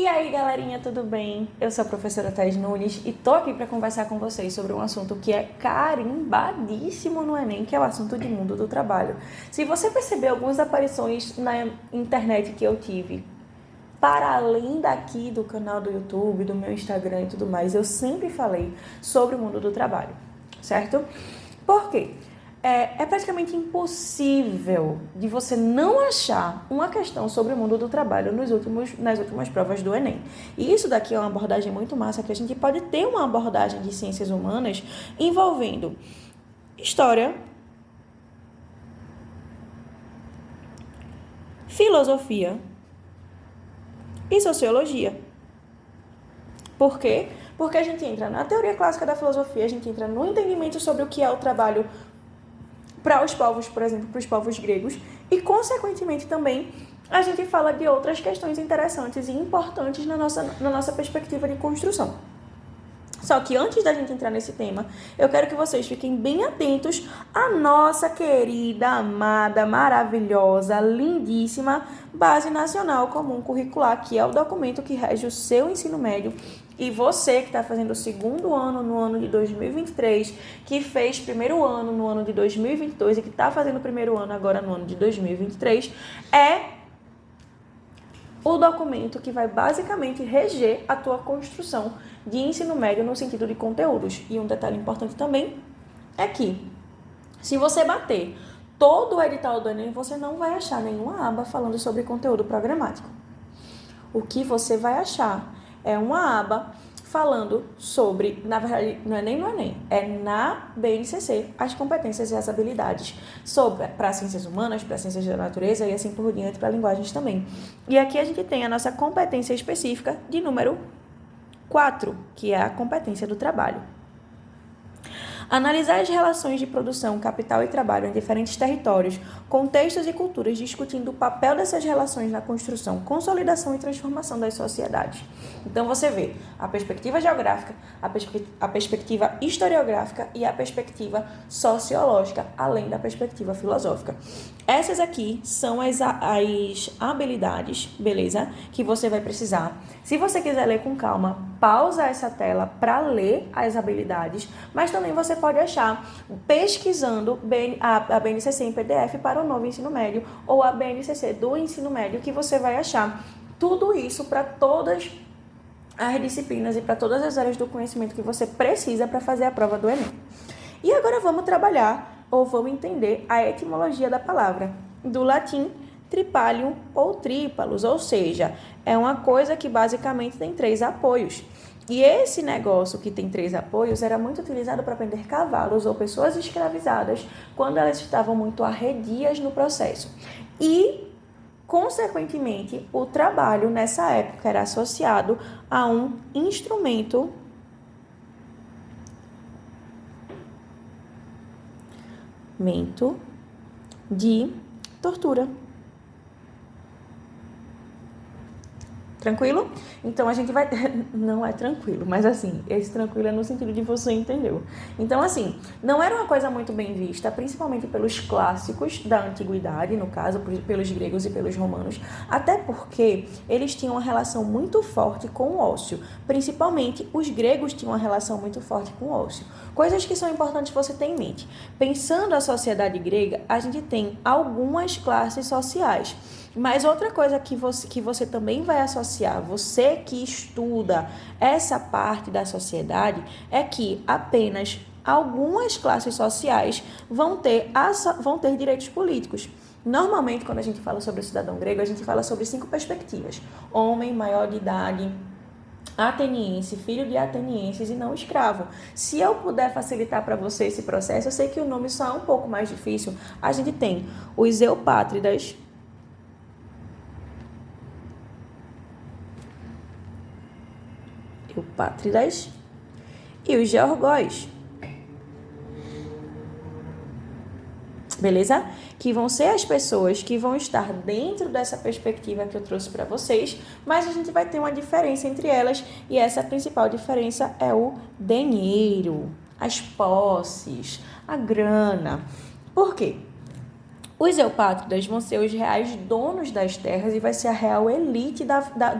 E aí, galerinha, tudo bem? Eu sou a professora Thais Nunes e tô aqui para conversar com vocês sobre um assunto que é carimbadíssimo no Enem, que é o assunto de mundo do trabalho. Se você perceber algumas aparições na internet que eu tive, para além daqui do canal do YouTube, do meu Instagram e tudo mais, eu sempre falei sobre o mundo do trabalho, certo? Por quê? É praticamente impossível de você não achar uma questão sobre o mundo do trabalho nas últimas provas do Enem. E isso daqui é uma abordagem muito massa, que a gente pode ter uma abordagem de ciências humanas envolvendo história, filosofia e sociologia. Por quê? Porque a gente entra na teoria clássica da filosofia, a gente entra no entendimento sobre o que é o trabalho para os povos, por exemplo, para os povos gregos, e, consequentemente, também a gente fala de outras questões interessantes e importantes na nossa perspectiva de construção. Só que antes da gente entrar nesse tema, eu quero que vocês fiquem bem atentos à nossa querida, amada, maravilhosa, lindíssima Base Nacional Comum Curricular, que é o documento que rege o seu ensino médio. E você que está fazendo o segundo ano no ano de 2023, que fez primeiro ano no ano de 2022 e que está fazendo o primeiro ano agora no ano de 2023, é o documento que vai basicamente reger a tua construção de ensino médio no sentido de conteúdos. E um detalhe importante também é que, se você bater todo o edital do Enem, você não vai achar nenhuma aba falando sobre conteúdo programático. O que você vai achar é uma aba falando sobre, na verdade, não é nem no Enem, é na BNCC, as competências e as habilidades para ciências humanas, para ciências da natureza e assim por diante, para linguagens também. E aqui a gente tem a nossa competência específica de número 4, que é a competência do trabalho. Analisar as relações de produção, capital e trabalho em diferentes territórios, contextos e culturas, discutindo o papel dessas relações na construção, consolidação e transformação das sociedades. Então, você vê a perspectiva geográfica, a perspectiva historiográfica e a perspectiva sociológica, além da perspectiva filosófica. Essas aqui são as habilidades, beleza? Que você vai precisar. Se você quiser ler com calma, pausa essa tela para ler as habilidades, mas também você pode achar pesquisando a BNCC em PDF para o novo ensino médio ou a BNCC do ensino médio, que você vai achar tudo isso para todas as disciplinas e para todas as áreas do conhecimento que você precisa para fazer a prova do Enem. E agora vamos trabalhar ou vamos entender a etimologia da palavra, do latim tripalium ou trípalos, ou seja, é uma coisa que basicamente tem 3 apoios. E esse negócio que tem 3 apoios era muito utilizado para prender cavalos ou pessoas escravizadas quando elas estavam muito arredias no processo. E, consequentemente, o trabalho nessa época era associado a um instrumento de tortura. Tranquilo? Então, a gente vai... Não é tranquilo, mas assim, esse tranquilo é no sentido de você entendeu. Então, assim, não era uma coisa muito bem vista, principalmente pelos clássicos da antiguidade, no caso, pelos gregos e pelos romanos, até porque eles tinham uma relação muito forte com o ócio. Principalmente, os gregos tinham uma relação muito forte com o ócio. Coisas que são importantes você ter em mente. Pensando a sociedade grega, a gente tem algumas classes sociais. Mas outra coisa que você também vai associar, você que estuda essa parte da sociedade, é que apenas algumas classes sociais vão ter direitos políticos. Normalmente, quando a gente fala sobre o cidadão grego, a gente fala sobre 5 perspectivas. Homem, maior de idade, ateniense, filho de atenienses e não escravo. Se eu puder facilitar para você esse processo, eu sei que o nome só é um pouco mais difícil. A gente tem os eupátridas, e os georgóis. Beleza? Que vão ser as pessoas que vão estar dentro dessa perspectiva que eu trouxe para vocês, mas a gente vai ter uma diferença entre elas, e essa principal diferença é o dinheiro, as posses, a grana. Por quê? Os eupátridas vão ser os reais donos das terras e vai ser a real elite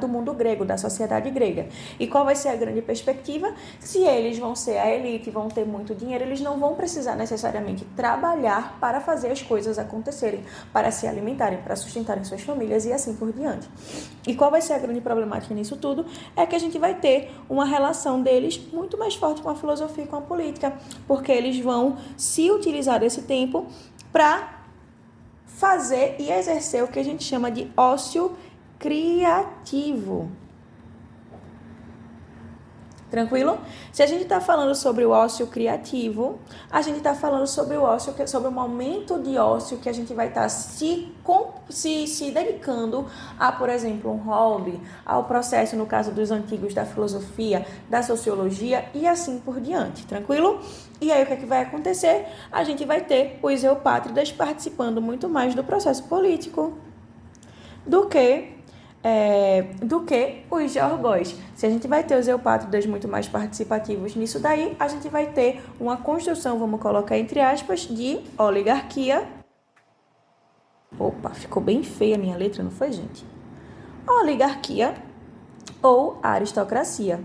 do mundo grego, da sociedade grega. E qual vai ser a grande perspectiva? Se eles vão ser a elite, vão ter muito dinheiro, eles não vão precisar necessariamente trabalhar para fazer as coisas acontecerem, para se alimentarem, para sustentarem suas famílias e assim por diante. E qual vai ser a grande problemática nisso tudo? É que a gente vai ter uma relação deles muito mais forte com a filosofia e com a política, porque eles vão se utilizar desse tempo para fazer e exercer o que a gente chama de ócio criativo. Tranquilo? Se a gente está falando sobre o ócio criativo, a gente está falando sobre o ócio, sobre o momento de ócio que a gente vai estar se dedicando a, por exemplo, um hobby, ao processo, no caso dos antigos, da filosofia, da sociologia e assim por diante. Tranquilo? E aí o que é que vai acontecer? A gente vai ter os eupátridas participando muito mais do processo político do que os georgóis. Se a gente vai ter os eupátridas muito mais participativos nisso daí, a gente vai ter uma construção, vamos colocar entre aspas, de oligarquia. Opa, ficou bem feia a minha letra, não foi, gente? Oligarquia ou aristocracia.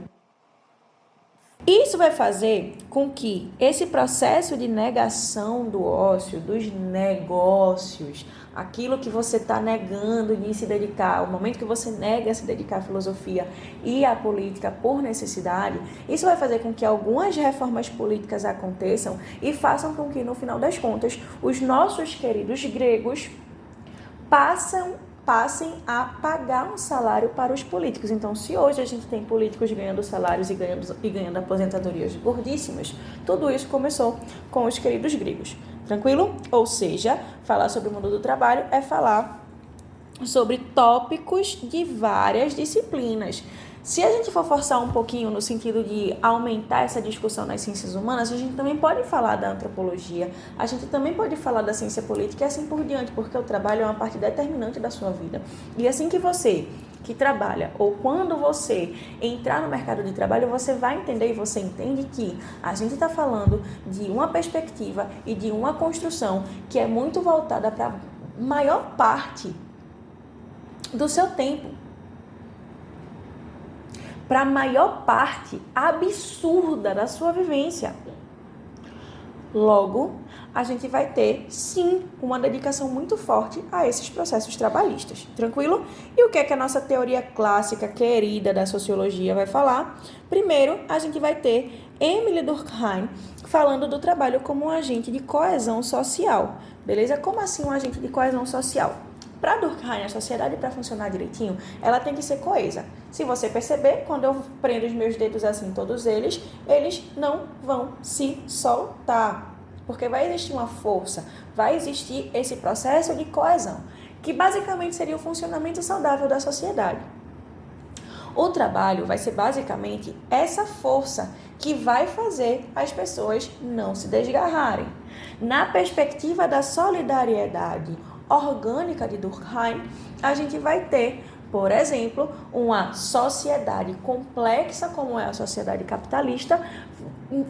Isso vai fazer com que esse processo de negação do ócio, dos negócios, aquilo que você está negando de se dedicar, o momento que você nega se dedicar à filosofia e à política por necessidade, isso vai fazer com que algumas reformas políticas aconteçam e façam com que, no final das contas, os nossos queridos gregos passem a pagar um salário para os políticos. Então, se hoje a gente tem políticos ganhando salários e ganhando aposentadorias gordíssimas, tudo isso começou com os queridos gregos. Tranquilo? Ou seja, falar sobre o mundo do trabalho é falar sobre tópicos de várias disciplinas. Se a gente for forçar um pouquinho no sentido de aumentar essa discussão nas ciências humanas, a gente também pode falar da antropologia, a gente também pode falar da ciência política e assim por diante, porque o trabalho é uma parte determinante da sua vida. E assim que você que trabalha, ou quando você entrar no mercado de trabalho, você vai entender e você entende que a gente está falando de uma perspectiva e de uma construção que é muito voltada para a maior parte do seu tempo, para a maior parte absurda da sua vivência. Logo, a gente vai ter, sim, uma dedicação muito forte a esses processos trabalhistas. Tranquilo? E o que é que a nossa teoria clássica, querida da sociologia, vai falar? Primeiro, a gente vai ter Emile Durkheim falando do trabalho como um agente de coesão social. Beleza? Como assim um agente de coesão social? Para Durkheim, a sociedade, para funcionar direitinho, ela tem que ser coesa. Se você perceber, quando eu prendo os meus dedos assim, todos eles não vão se soltar. Porque vai existir uma força, vai existir esse processo de coesão, que basicamente seria o funcionamento saudável da sociedade. O trabalho vai ser basicamente essa força que vai fazer as pessoas não se desgarrarem. Na perspectiva da solidariedade orgânica de Durkheim, a gente vai ter, por exemplo, uma sociedade complexa como é a sociedade capitalista,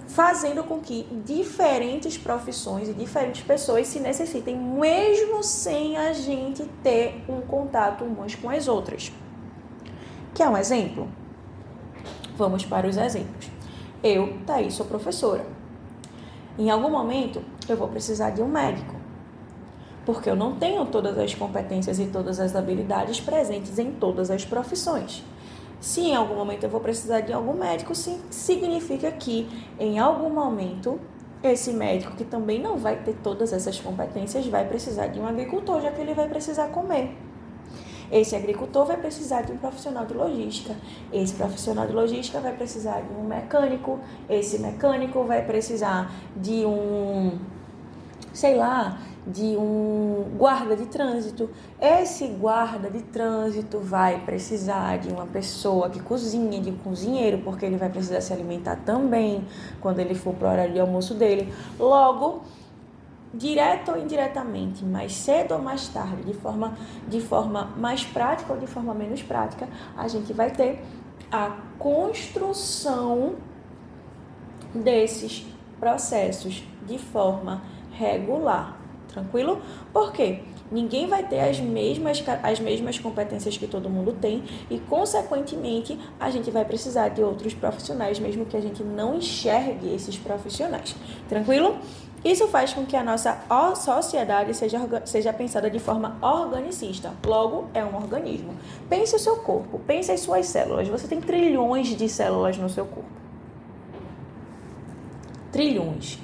fazendo com que diferentes profissões e diferentes pessoas se necessitem, mesmo sem a gente ter um contato umas com as outras. Quer um exemplo? Vamos para os exemplos. Eu, Thaís, sou professora. Em algum momento, eu vou precisar de um médico, porque eu não tenho todas as competências e todas as habilidades presentes em todas as profissões. Se em algum momento eu vou precisar de algum médico, sim, significa que em algum momento esse médico, que também não vai ter todas essas competências, vai precisar de um agricultor, já que ele vai precisar comer. Esse agricultor vai precisar de um profissional de logística. Esse profissional de logística vai precisar de um mecânico. Esse mecânico vai precisar de de um guarda de trânsito. Esse guarda de trânsito vai precisar de uma pessoa que cozinha, de um cozinheiro, porque ele vai precisar se alimentar também quando ele for para o horário de almoço dele. Logo, direto ou indiretamente, mais cedo ou mais tarde, de forma mais prática ou de forma menos prática, a gente vai ter a construção desses processos de forma regular. Tranquilo? Por quê? Ninguém vai ter as mesmas competências que todo mundo tem e, consequentemente, a gente vai precisar de outros profissionais, mesmo que a gente não enxergue esses profissionais. Tranquilo? Isso faz com que a nossa sociedade seja pensada de forma organicista. Logo, é um organismo. Pense o seu corpo, pense as suas células. Você tem trilhões de células no seu corpo. Trilhões.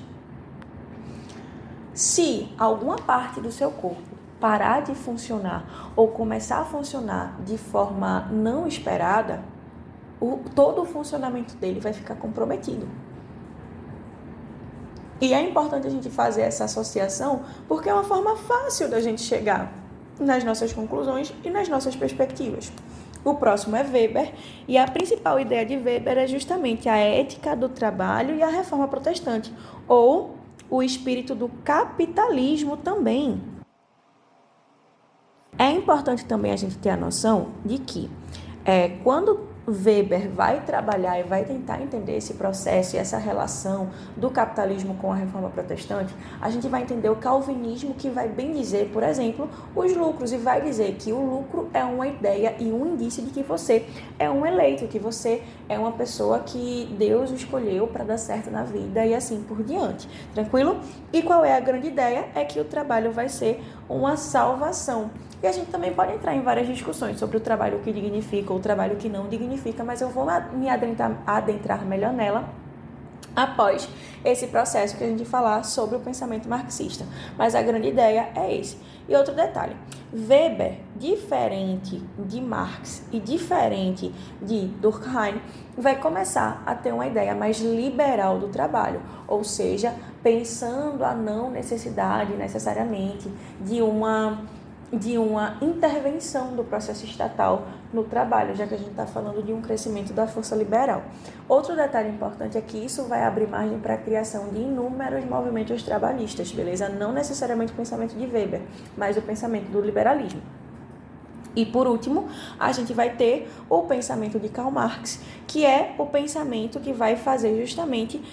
Se alguma parte do seu corpo parar de funcionar ou começar a funcionar de forma não esperada, todo o funcionamento dele vai ficar comprometido. E é importante a gente fazer essa associação porque é uma forma fácil da gente chegar nas nossas conclusões e nas nossas perspectivas. O próximo é Weber, e a principal ideia de Weber é justamente a ética do trabalho e a reforma protestante, ou o espírito do capitalismo também. É importante também a gente ter a noção de que quando Weber vai trabalhar e vai tentar entender esse processo e essa relação do capitalismo com a reforma protestante, a gente vai entender o calvinismo, que vai bem dizer, por exemplo, os lucros, e vai dizer que o lucro é uma ideia e um indício de que você é um eleito, que você é uma pessoa que Deus escolheu para dar certo na vida e assim por diante. Tranquilo? E qual é a grande ideia? É que o trabalho vai ser uma salvação. E a gente também pode entrar em várias discussões sobre o trabalho que dignifica ou o trabalho que não dignifica, mas eu vou me adentrar melhor nela após esse processo que a gente falar sobre o pensamento marxista. Mas a grande ideia é esse. E outro detalhe, Weber, diferente de Marx e diferente de Durkheim, vai começar a ter uma ideia mais liberal do trabalho, ou seja, pensando a não necessidade necessariamente de uma intervenção do processo estatal no trabalho, já que a gente está falando de um crescimento da força liberal. Outro detalhe importante é que isso vai abrir margem para a criação de inúmeros movimentos trabalhistas, beleza? Não necessariamente o pensamento de Weber, mas o pensamento do liberalismo. E, por último, a gente vai ter o pensamento de Karl Marx, que é o pensamento que vai fazer justamente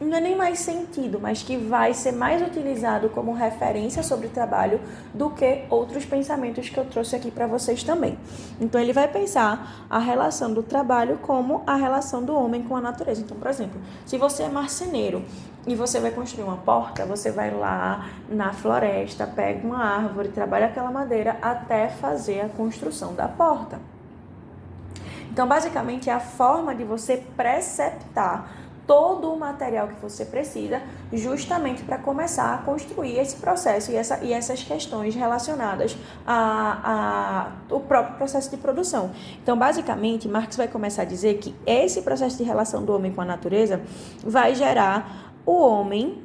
não é nem mais sentido, mas que vai ser mais utilizado como referência sobre o trabalho do que outros pensamentos que eu trouxe aqui para vocês também. Então, ele vai pensar a relação do trabalho como a relação do homem com a natureza. Então, por exemplo, se você é marceneiro e você vai construir uma porta, você vai lá na floresta, pega uma árvore, trabalha aquela madeira até fazer a construção da porta. Então, basicamente, é a forma de você preceptar todo o material que você precisa justamente para começar a construir esse processo e essas questões relacionadas ao próprio processo de produção. Então, basicamente, Marx vai começar a dizer que esse processo de relação do homem com a natureza vai gerar o homem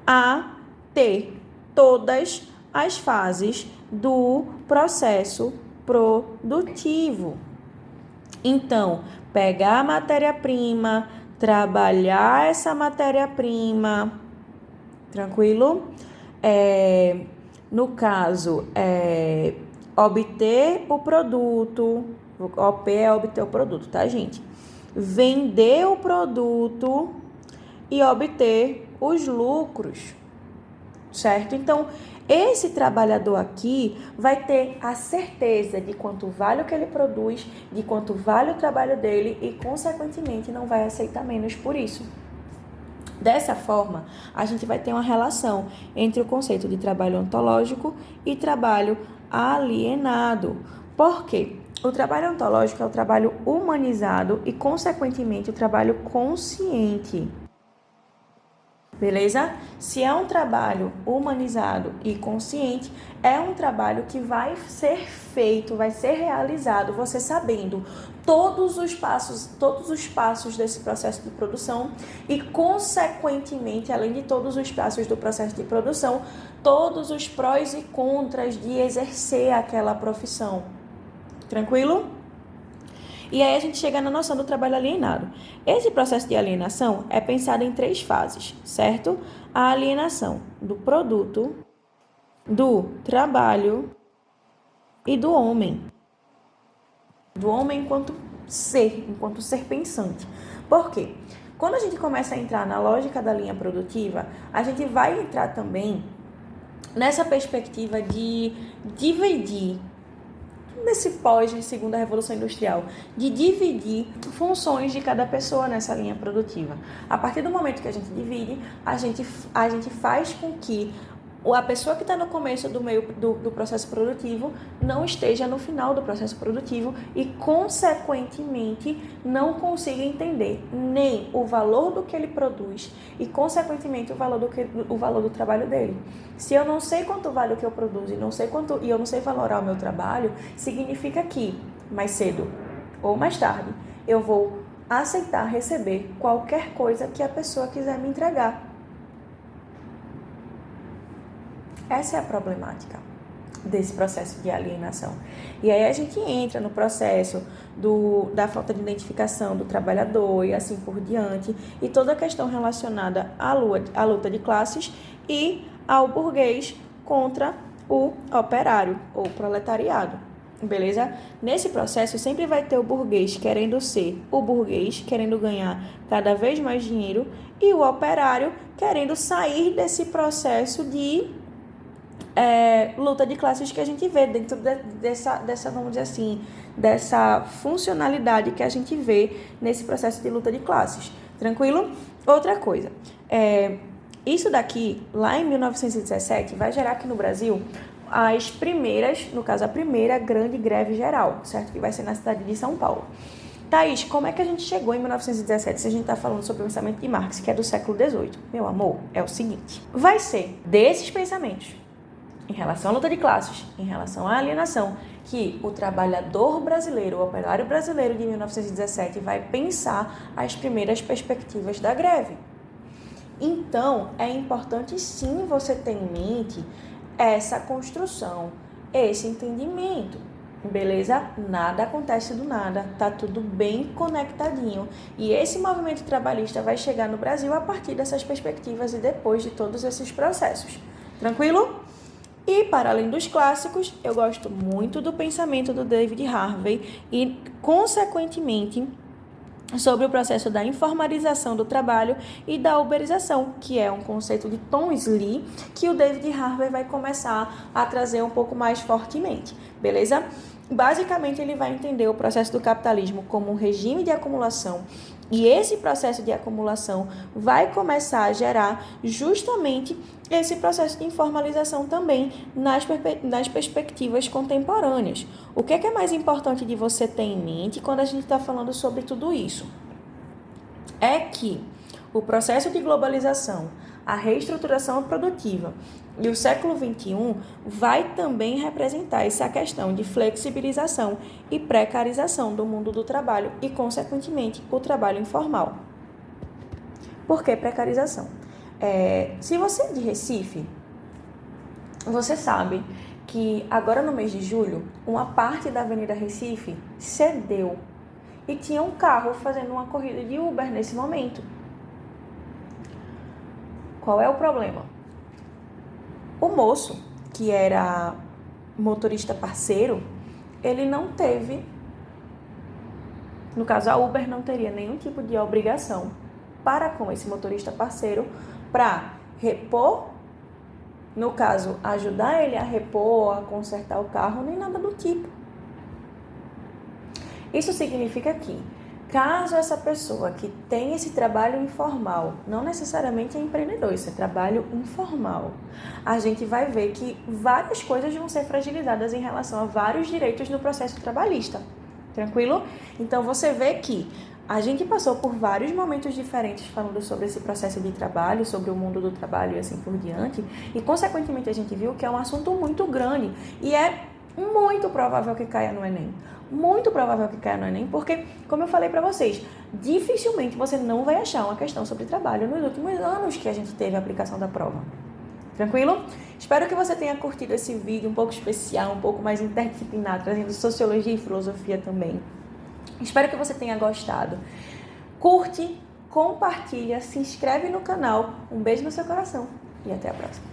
a ter todas as fases do processo produtivo. Então, pegar a matéria-prima, trabalhar essa matéria-prima, tranquilo? No caso, obter o produto, OP é obter o produto, tá, gente? Vender o produto e obter os lucros, certo? Então, esse trabalhador aqui vai ter a certeza de quanto vale o que ele produz, de quanto vale o trabalho dele e, consequentemente, não vai aceitar menos por isso. Dessa forma, a gente vai ter uma relação entre o conceito de trabalho ontológico e trabalho alienado. Por quê? O trabalho ontológico é o trabalho humanizado e, consequentemente, o trabalho consciente. Beleza? Se é um trabalho humanizado e consciente, é um trabalho que vai ser feito, vai ser realizado, você sabendo todos os passos desse processo de produção e, consequentemente, além de todos os passos do processo de produção, todos os prós e contras de exercer aquela profissão. Tranquilo? E aí a gente chega na noção do trabalho alienado. Esse processo de alienação é pensado em 3 fases, certo? A alienação do produto, do trabalho e do homem. Do homem enquanto ser pensante. Por quê? Quando a gente começa a entrar na lógica da linha produtiva, a gente vai entrar também nessa perspectiva de dividir, nesse pós-segunda revolução industrial, de dividir funções de cada pessoa nessa linha produtiva. A partir do momento que a gente divide, a gente faz com que a pessoa que está no começo do processo produtivo não esteja no final do processo produtivo e, consequentemente, não consiga entender nem o valor do que ele produz e, consequentemente, o valor do trabalho dele. Se eu não sei quanto vale o que eu produzo e eu não sei valorar o meu trabalho, significa que, mais cedo ou mais tarde, eu vou aceitar receber qualquer coisa que a pessoa quiser me entregar. Essa é a problemática desse processo de alienação. E aí a gente entra no processo da falta de identificação do trabalhador e assim por diante, e toda a questão relacionada à luta de classes e ao burguês contra o operário ou proletariado. Beleza? Nesse processo sempre vai ter o burguês querendo ser o burguês, querendo ganhar cada vez mais dinheiro, e o operário querendo sair desse processo de luta de classes que a gente vê dentro dessa, vamos dizer assim, dessa funcionalidade que a gente vê nesse processo de luta de classes. Tranquilo? Outra coisa, isso daqui, lá em 1917, vai gerar aqui no Brasil as primeiras, no caso a primeira grande greve geral, certo? Que vai ser na cidade de São Paulo. Thaís, como é que a gente chegou em 1917 se a gente está falando sobre o pensamento de Marx, que é do século XVIII? Meu amor, é o seguinte, vai ser desses pensamentos em relação à luta de classes, em relação à alienação, que o trabalhador brasileiro, o operário brasileiro de 1917 vai pensar as primeiras perspectivas da greve. Então, é importante sim você ter em mente essa construção, esse entendimento, beleza? Nada acontece do nada, tá tudo bem conectadinho. E esse movimento trabalhista vai chegar no Brasil a partir dessas perspectivas e depois de todos esses processos. Tranquilo? E, para além dos clássicos, eu gosto muito do pensamento do David Harvey e, consequentemente, sobre o processo da informalização do trabalho e da uberização, que é um conceito de Tom Slee, que o David Harvey vai começar a trazer um pouco mais fortemente, beleza? Basicamente, ele vai entender o processo do capitalismo como um regime de acumulação, e esse processo de acumulação vai começar a gerar justamente esse processo de informalização também nas perspectivas contemporâneas. O que é mais importante de você ter em mente quando a gente está falando sobre tudo isso? É que o processo de globalização, a reestruturação produtiva e o século XXI vai também representar essa questão de flexibilização e precarização do mundo do trabalho e, consequentemente, o trabalho informal. Por que precarização? Se você é de Recife, você sabe que agora no mês de julho, uma parte da Avenida Recife cedeu e tinha um carro fazendo uma corrida de Uber nesse momento. Qual é o problema? O moço, que era motorista parceiro, ele não teve, no caso a Uber não teria nenhum tipo de obrigação para com esse motorista parceiro para repor, no caso, ajudar ele a repor, a consertar o carro, nem nada do tipo. Isso significa que, caso essa pessoa que tem esse trabalho informal, não necessariamente é empreendedor, isso é trabalho informal, a gente vai ver que várias coisas vão ser fragilizadas em relação a vários direitos no processo trabalhista. Tranquilo? Então, você vê que a gente passou por vários momentos diferentes falando sobre esse processo de trabalho, sobre o mundo do trabalho e assim por diante, e, consequentemente, a gente viu que é um assunto muito grande e é muito provável que caia no Enem. Muito provável que caia no Enem, porque, como eu falei para vocês, dificilmente você não vai achar uma questão sobre trabalho nos últimos anos que a gente teve a aplicação da prova. Tranquilo? Espero que você tenha curtido esse vídeo um pouco especial, um pouco mais interdisciplinar, trazendo sociologia e filosofia também. Espero que você tenha gostado. Curte, compartilha, se inscreve no canal. Um beijo no seu coração e até a próxima.